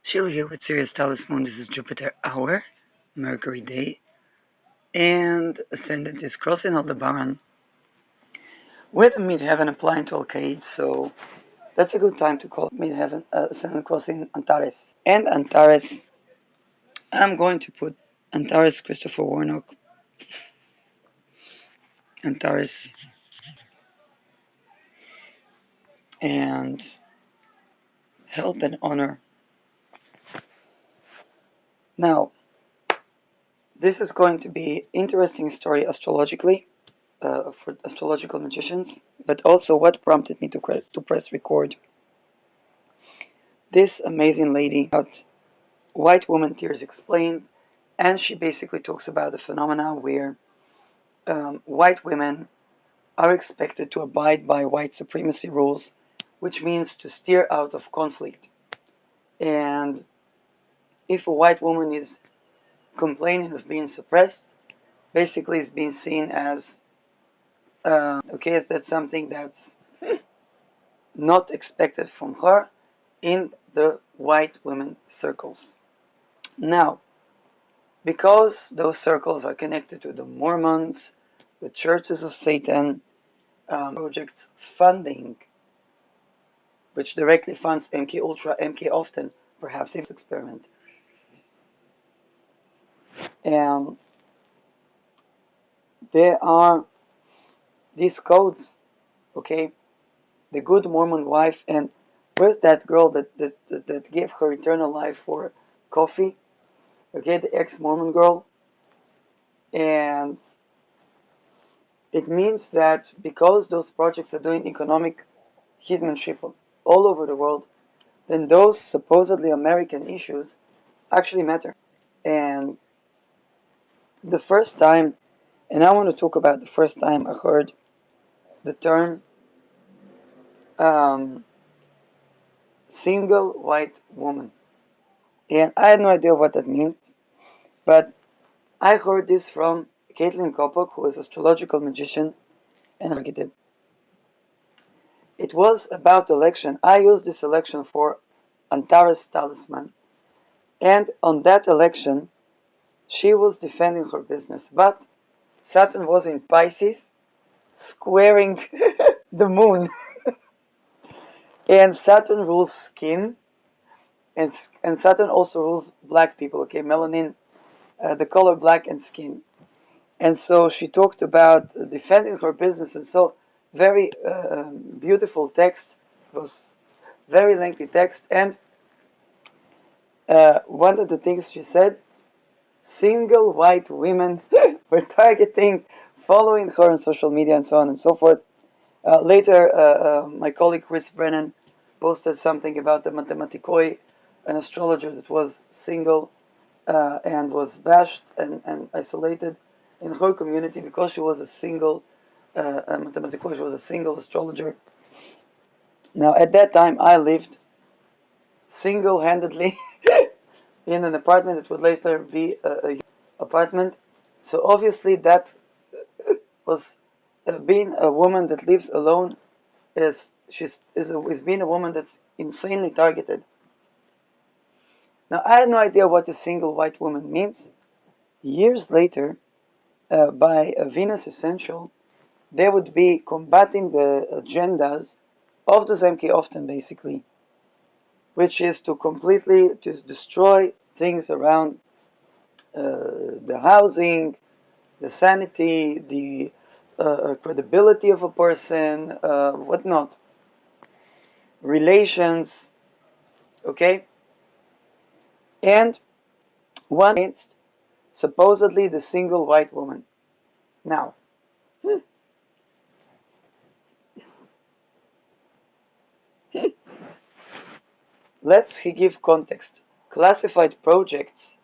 Sheila here with Sirius Talisman. This is Jupiter hour, Mercury day, and Ascendant is crossing Aldebaran with Midheaven applying to Alkaid, so that's a good time to call Midheaven Ascendant crossing Antares. And Antares, I'm going to put Antares Christopher Warnock, Antares, and health and honor. Now, this is going to be interesting story astrologically. For astrological magicians, but also what prompted me to press record. This amazing lady about White Woman Tears Explained, and she basically talks about the phenomena where white women are expected to abide by white supremacy rules, which means to steer out of conflict. And if a white woman is complaining of being suppressed, basically it's being seen as okay, is that something that's not expected from her in the white women circles. Now, because those circles are connected to the Mormons, the churches of Satan, projects funding, which directly funds MK Ultra, MK Often, perhaps this experiment. And there are these codes, okay? The good Mormon wife, and where's that girl that gave her eternal life for coffee? Okay, the ex-Mormon girl. And it means that because those projects are doing economic headmanship all over the world, then those supposedly American issues actually matter. And the first time, and I want to talk about the first time I heard the term um, single white woman. And I had no idea what that means, but I heard this from Caitlin Kopok, who is an astrological magician, and targeted. It was about election. I used this election for Antares Talisman, and on that election, she was defending her business, but Saturn was in Pisces, squaring the moon, and Saturn rules skin, and Saturn also rules black people. Okay, melanin, the color black, and skin. And so she talked about defending her business, and so very beautiful text. It was very lengthy text, and one of the things she said, single white women were targeting, following her on social media and so on and so forth. Later, my colleague Chris Brennan posted something about the Mathematikoi, an astrologer that was single and was bashed and isolated in her community because she was a single Mathematikoi, she was a single astrologer. Now, at that time, I lived single-handedly in an apartment that would later be a apartment. So obviously that was being a woman that lives alone is being a woman that's insanely targeted. Now I had no idea what a single white woman means. Years later, by Venus Essential, they would be combating the agendas of the Zemke often basically, which is to completely to destroy things around the housing, the sanity, the credibility of a person, whatnot, relations, okay? And one against supposedly the single white woman. Now, let's give context. Classified projects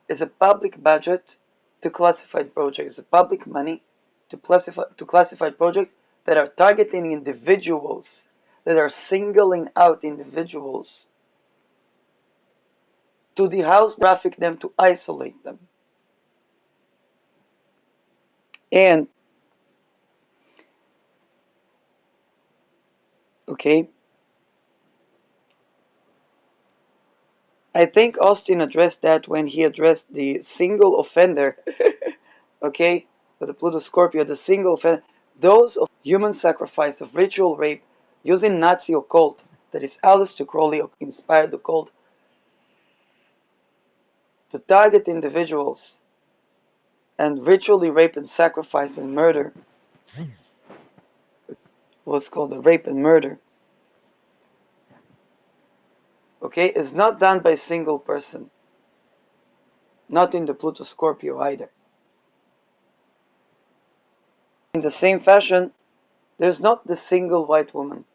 is a public budget to classified projects, public money to classified projects that are targeting individuals, that are singling out individuals to dehouse, traffic them, to isolate them. And okay, I think Austin addressed that when he addressed the single offender, okay, with the Pluto Scorpio, the single offender, those of human sacrifice, of ritual rape, using Nazi occult, that is Aleister Crowley inspired occult, to target individuals and ritually rape and sacrifice and murder, what's called a rape and murder, okay, is not done by a single person, not in the Pluto Scorpio either. In the same fashion, there's not the single white woman.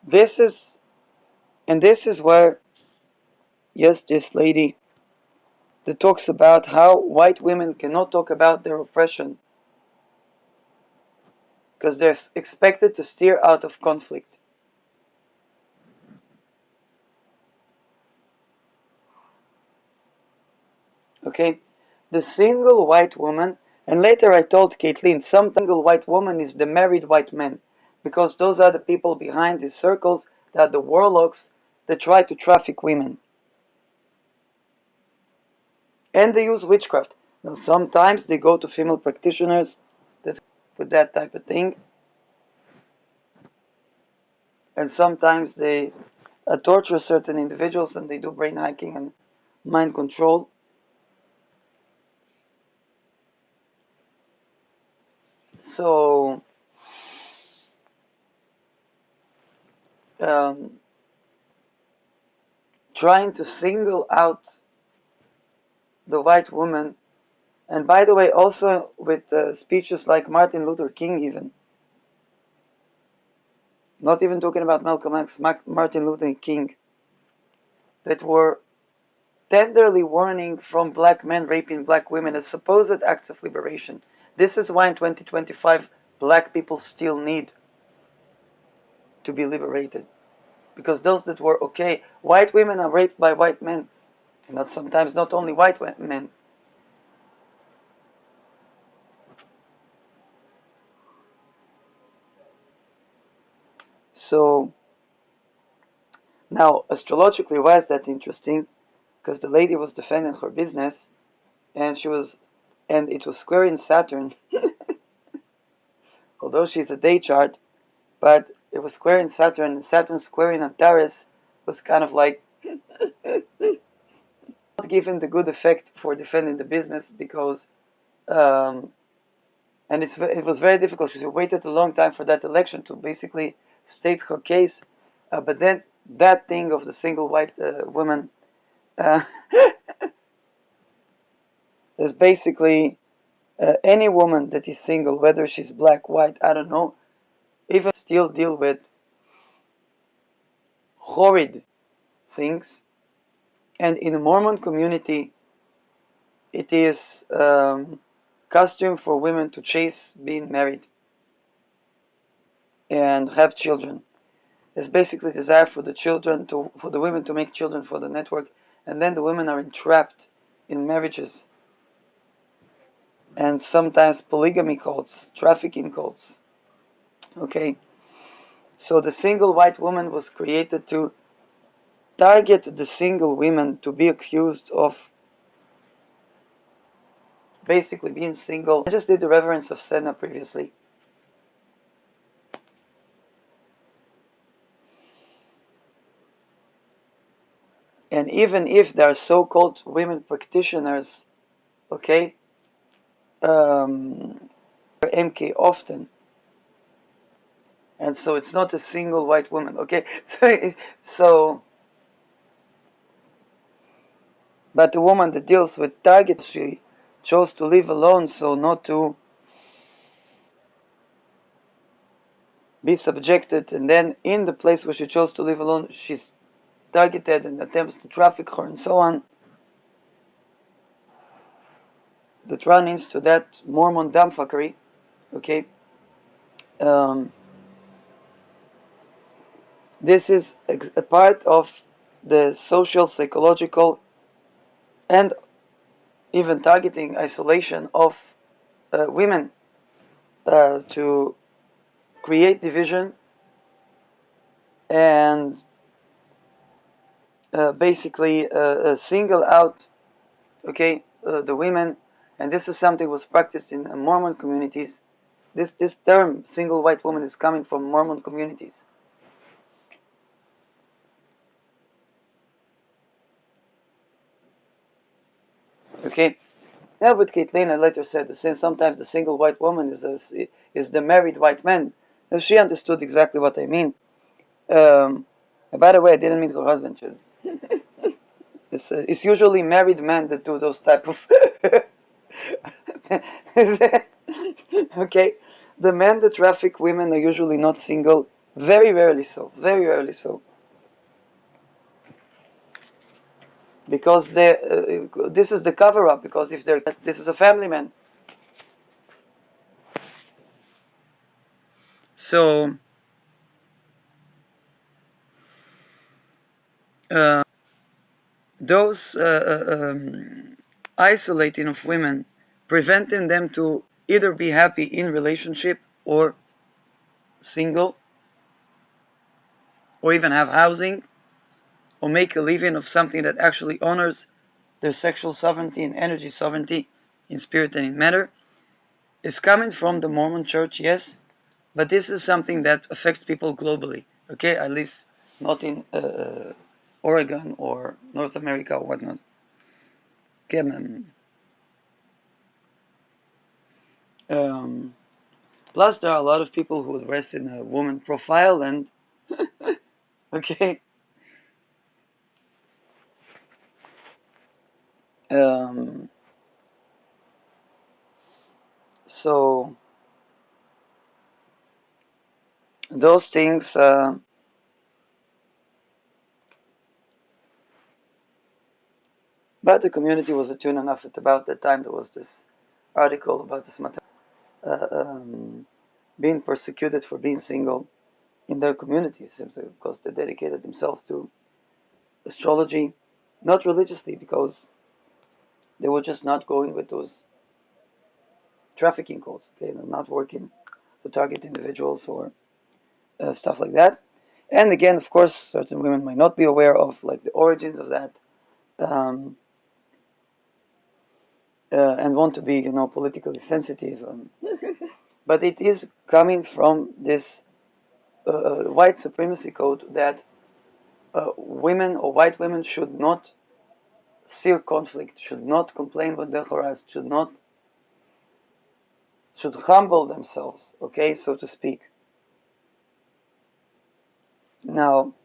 This is where, yes, this lady that talks about how white women cannot talk about their oppression because they're expected to steer out of conflict. Okay? The single white woman, and later I told Caitlin, some single white woman is the married white man, because those are the people behind these circles that are the warlocks that try to traffic women. And they use witchcraft. Now sometimes they go to female practitioners that with that type of thing, and sometimes they torture certain individuals and they do brain hacking and mind control. So trying to single out the white woman, and by the way, also with speeches like Martin Luther King, even not even talking about Malcolm X, Martin Luther King, that were tenderly warning from black men raping black women as supposed acts of liberation. This is why in 2025 black people still need to be liberated, because those that were okay, white women are raped by white men, and not sometimes not only white men. So now astrologically, why is that interesting? Because the lady was defending her business, and it was square in Saturn, although she's a day chart, but it was square in Saturn, and Saturn squaring Antares was kind of like not given the good effect for defending the business, because and it was very difficult. She waited a long time for that election to basically state her case, but then that thing of the single white woman is basically any woman that is single, whether she's black, white, I don't know, even still deal with horrid things. And in the Mormon community, it is custom for women to chase being married and have children. It's basically desire for the women to make children for the network, and then the women are entrapped in marriages and sometimes polygamy cults, trafficking cults. Okay, so the single white woman was created to target the single women to be accused of basically being single. I just did the reverence of Senna previously. And even if there are so-called women practitioners, okay, MK often, and so it's not a single white woman, okay. So but the woman that deals with targets, she chose to live alone, so not to be subjected, and then in the place where she chose to live alone, she's targeted and attempts to traffic her and so on, that run into that Mormon dumbfuckery, okay. This is a part of the social, psychological, and even targeting isolation of women to create division and basically single out, okay, the women, and this is something was practiced in Mormon communities. This term single white woman is coming from Mormon communities. Okay, now with Caitlin, I later said that since sometimes the single white woman is the married white man, she understood exactly what I mean. By the way, I didn't mean her husband. It's usually married men that do those type of. Okay, the men that traffic women are usually not single. Very rarely so. Very rarely so. Because this is the cover up. Because if they're this is a family man. So. Uh, those isolating of women, preventing them to either be happy in relationship or single, or even have housing, or make a living of something that actually honors their sexual sovereignty and energy sovereignty in spirit and in matter, is coming from the Mormon Church, yes, but this is something that affects people globally. Okay, I live not in Oregon or North America or whatnot. Okay, plus, there are a lot of people who dress in a woman profile, and okay, um, so those things. But the community was attuned enough. At about that time, there was this article about this matter, being persecuted for being single in their communities, simply because they dedicated themselves to astrology, not religiously, because they were just not going with those trafficking codes. Okay, they're not working to target individuals or stuff like that. And again, of course, certain women might not be aware of like the origins of that, um, and want to be, politically sensitive. But it is coming from this white supremacy code that women or white women should not sear conflict, should not complain when they're harassed, should humble themselves, okay, so to speak. Now,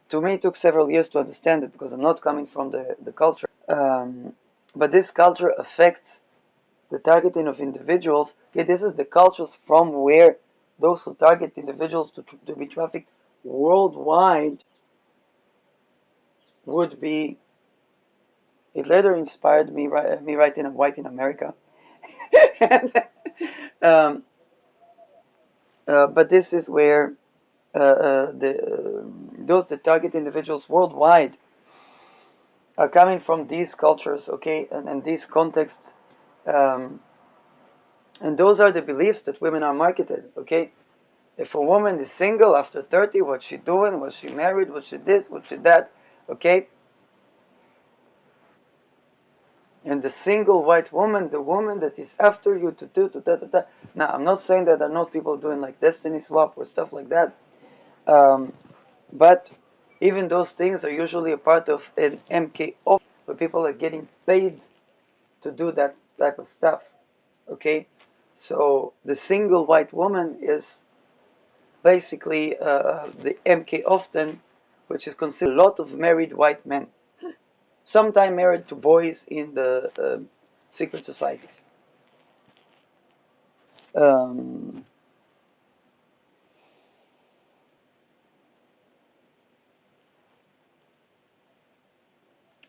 to me, it took several years to understand it because I'm not coming from the culture. But this culture affects the targeting of individuals. Okay, this is the cultures from where those who target individuals to be trafficked worldwide would be. It later inspired me writing a White in America. um, but this is where those that target individuals worldwide are coming from these cultures, okay, and these contexts, um, and those are the beliefs that women are marketed, okay. If a woman is single after 30, what's she doing? Was she married? Was she this? Was she that? Okay. And the single white woman, the woman that is after you to do to da da da. Now, I'm not saying that there are not people doing like destiny swap or stuff like that, but even those things are usually a part of an MK off, where people are getting paid to do that type of stuff. Okay, so the single white woman is basically the MK often, which is considered a lot of married white men, sometimes married to boys in the secret societies. Um,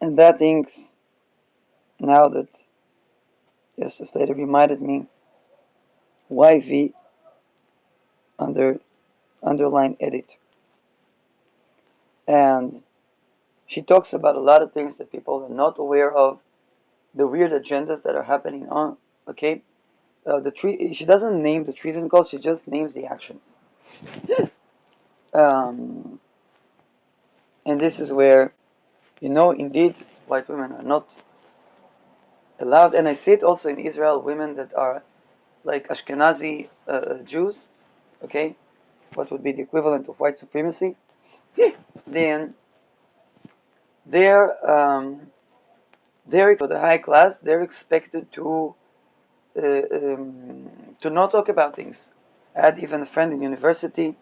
and that things, now that yes, this lady reminded me, YV under underline edit, and she talks about a lot of things that people are not aware of, the weird agendas that are happening on. Okay, she doesn't name the treason calls; she just names the actions. Um, And this is where, indeed, white women are not allowed. And I see it also in Israel, women that are like Ashkenazi Jews, okay, what would be the equivalent of white supremacy, then they're for the high class, they're expected to not talk about things. I had even a friend in university,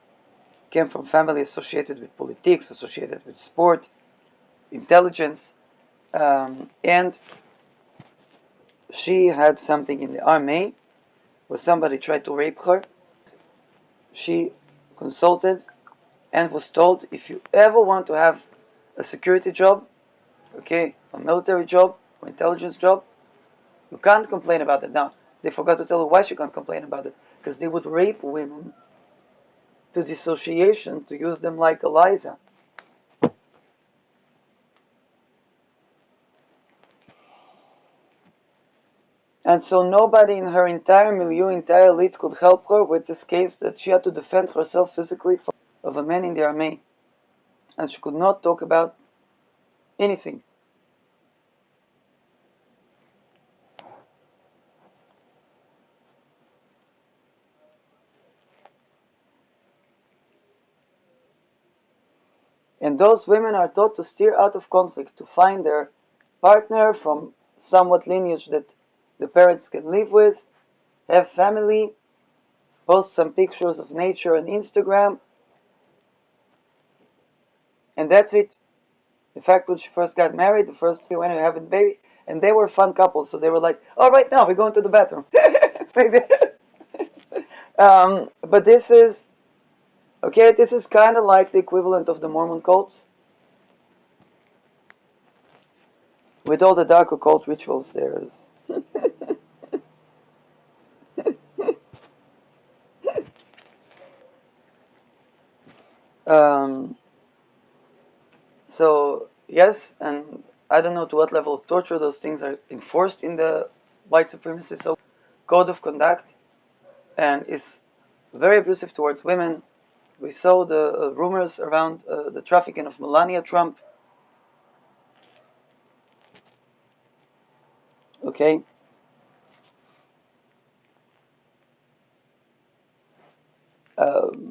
came from family associated with politics, associated with sport, intelligence, and she had something in the army where somebody tried to rape her. She consulted and was told, if you ever want to have a security job, okay, a military job or intelligence job, you can't complain about it. Now, they forgot to tell her why she can't complain about it, because they would rape women to dissociation to use them like Eliza. And so nobody in her entire milieu, entire elite could help her with this case that she had to defend herself physically of a man in the army. And she could not talk about anything. And those women are taught to steer out of conflict, to find their partner from somewhat lineage that the parents can live with, have family, post some pictures of nature on Instagram, and that's it. In fact, when she first got married, the first year when we having a baby, and they were fun couples, so they were like, "All right, now we're going to the bathroom." But this is okay. This is kind of like the equivalent of the Mormon cults, with all the dark occult rituals there is. Um, so yes, and I don't know to what level of torture those things are enforced in the white supremacist code of conduct, and is very abusive towards women. We saw the rumors around the trafficking of Melania Trump. Okay.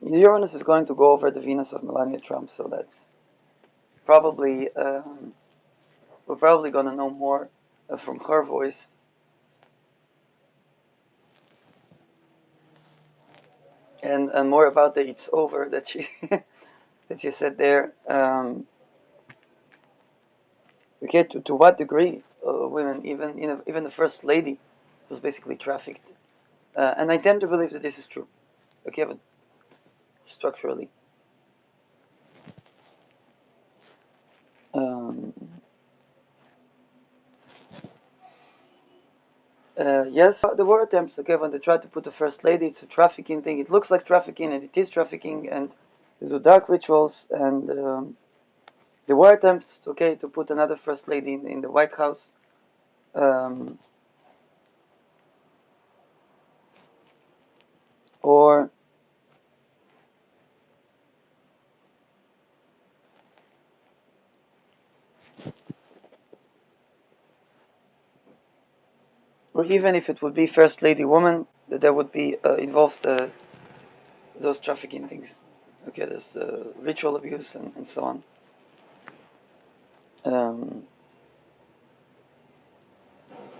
Uranus is going to go over the Venus of Melania Trump, so that's probably we're probably going to know more from her voice. And more about the "it's over" that she that she said there. Okay, to what degree women, even the first lady, was basically trafficked, and I tend to believe that this is true. Okay, but structurally. Um, yes, there were attempts. Okay, when they tried to put the first lady, it's a trafficking thing. It looks like trafficking, and it is trafficking, and they do dark rituals, and there were attempts, okay, to put another first lady in the White House. Um, or even if it would be first lady woman, that there would be involved those trafficking things. Okay, there's ritual abuse and so on. Um,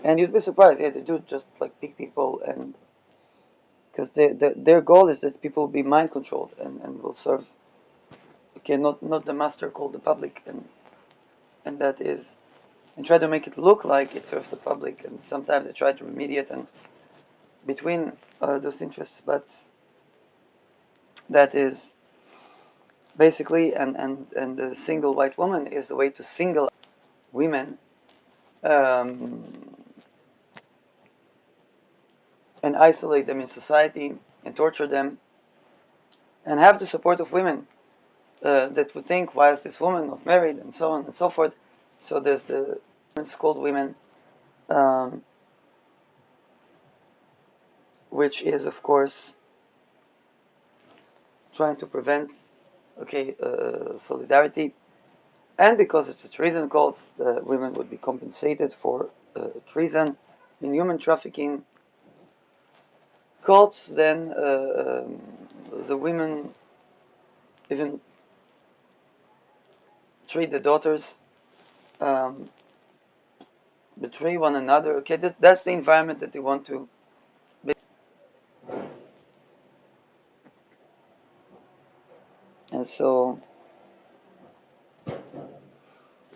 and you'd be surprised, yeah, they do just like pick people, and because their goal is that people will be mind controlled and will serve, okay, not the master called the public, and that is, and try to make it look like it serves the public, and sometimes they try to remediate and between those interests, but that is basically, and the single white woman is a way to single women um, and isolate them in society and torture them and have the support of women that would think, why is this woman not married, and so on and so forth. So there's the called women, um, which is of course trying to prevent, okay, solidarity, And because it's a treason cult, the women would be compensated for treason. In human trafficking cults, then the women even treat the daughters, um, betray one another. Okay, that's the environment that they want to. And so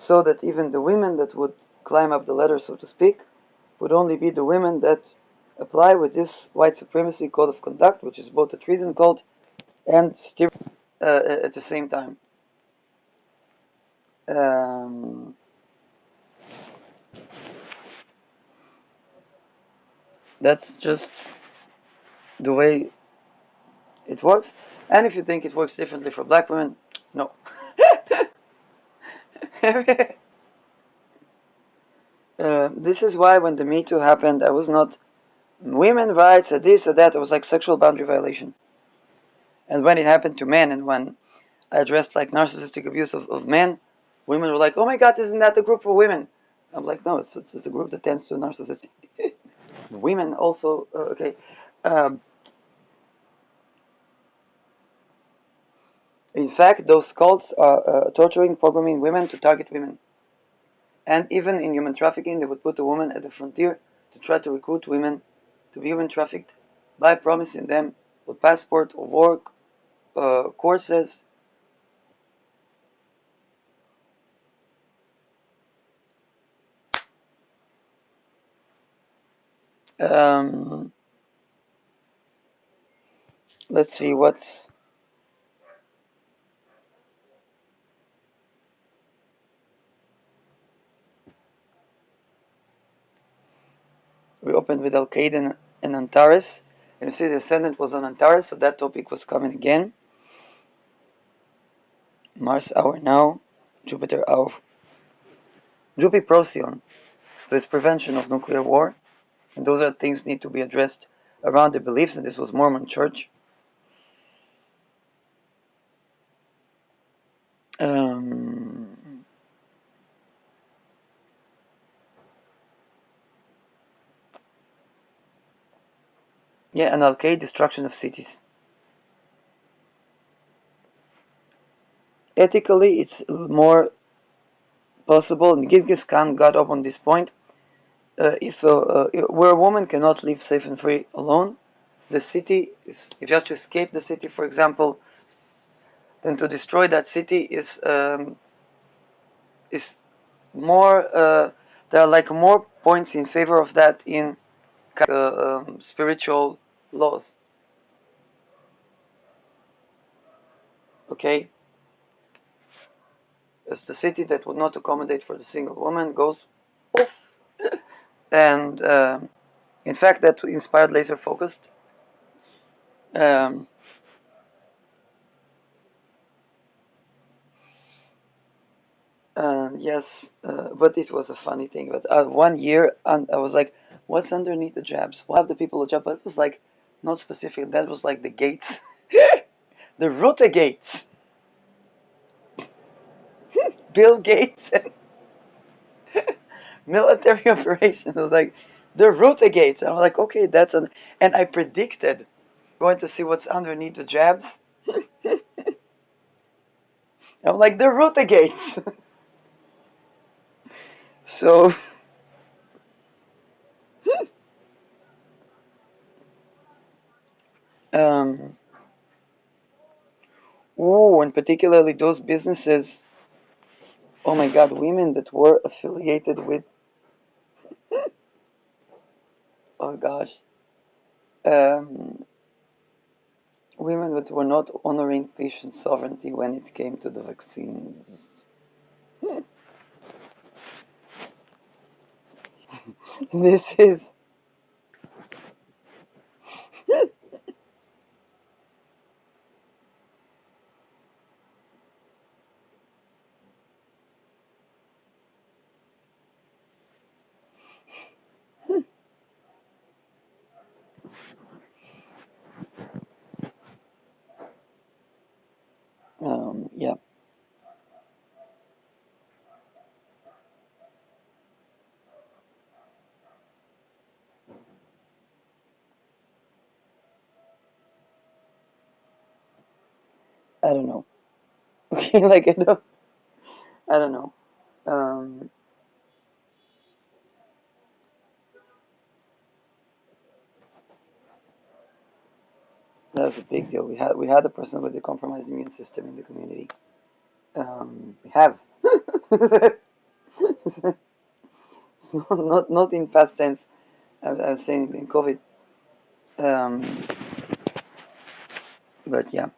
that even the women that would climb up the ladder, so to speak, would only be the women that apply with this white supremacy code of conduct, which is both a treason code and at the same time. Um, that's just the way it works. And if you think it works differently for black women, no. This is why when the Me Too happened, I was not women rights, this, that. It was like sexual boundary violation. And when it happened to men, and when I addressed like narcissistic abuse of men, women were like, "Oh my God, isn't that the group for women?" I'm like, "No, it's a group that tends to narcissistic." Women also, okay. Um, in fact, those cults are torturing, programming women to target women. And even in human trafficking, they would put a woman at the frontier to try to recruit women to be human trafficked by promising them a passport or work, courses. Um, let's see what's. We opened with Al Qaeda and Antares. And you see the ascendant was on Antares, so that topic was coming again. Mars hour now, Jupiter hour. Jupiter Procyon. So it's prevention of nuclear war. And those are things need to be addressed around the beliefs, and this was Mormon Church. Um, yeah, and Al-Qaeda destruction of cities. Ethically, it's more possible, and Genghis Khan got up on this point. If where a woman cannot live safe and free alone, the city is, if you have to escape the city, for example, then to destroy that city is more. There are like more points in favor of that in spiritual laws. Okay, as the city that would not accommodate for the single woman goes off, and in fact that inspired laser focused. Um, yes, but it was a funny thing. But 1 year, and I was like, "What's underneath the jabs? Why have the people a jab?" But it was like not specific. That was like the gates, the Ruta gates, Bill Gates, and military operation. I was like, the Ruta gates. And I was like, okay, that's an. And I predicted going to see what's underneath the jabs. I'm like, the Ruta gates. So, um, oh, and particularly those businesses. Oh my God, women that were affiliated with. Oh gosh, um, women that were not honoring patient sovereignty when it came to the vaccines. This is. Yeah. I don't know. Okay, like I don't know. Um, that was a big deal. We had a person with a compromised immune system in the community. We have. Not in past tense. I was saying in COVID. Um, but yeah,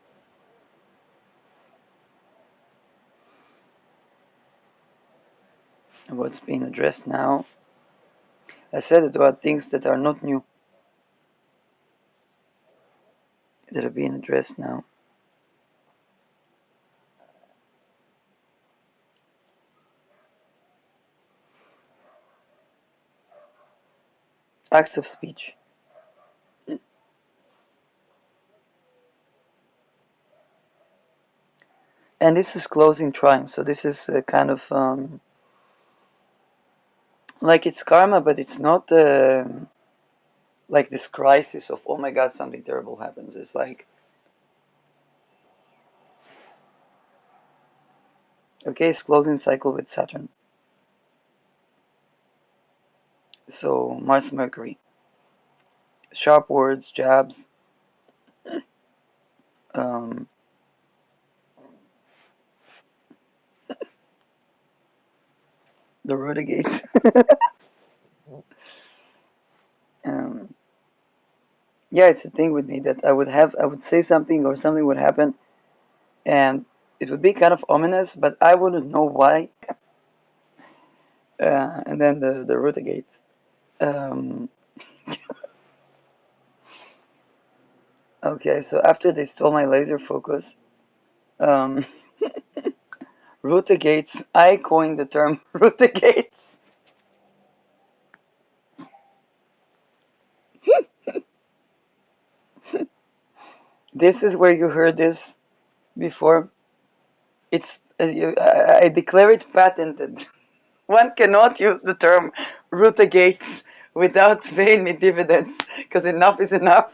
what's being addressed now? I said it about things that are not new, that are being addressed now. Acts of speech. And this is closing time, so this is kind of like it's karma, but it's not like this crisis of oh my god, something terrible happens. It's like, okay, it's closing cycle with Saturn. So Mars Mercury, sharp words, jabs, um, the renegades. um, yeah, it's a thing with me that I would say something or something would happen, and it would be kind of ominous, but I wouldn't know why. And then the renegades. Um, okay, so after they stole my laser focus, um, Rutagates, I coined the term Rutagates. This is where you heard this before. It's I declare it patented. One cannot use the term Rutagates without paying me dividends, because enough is enough.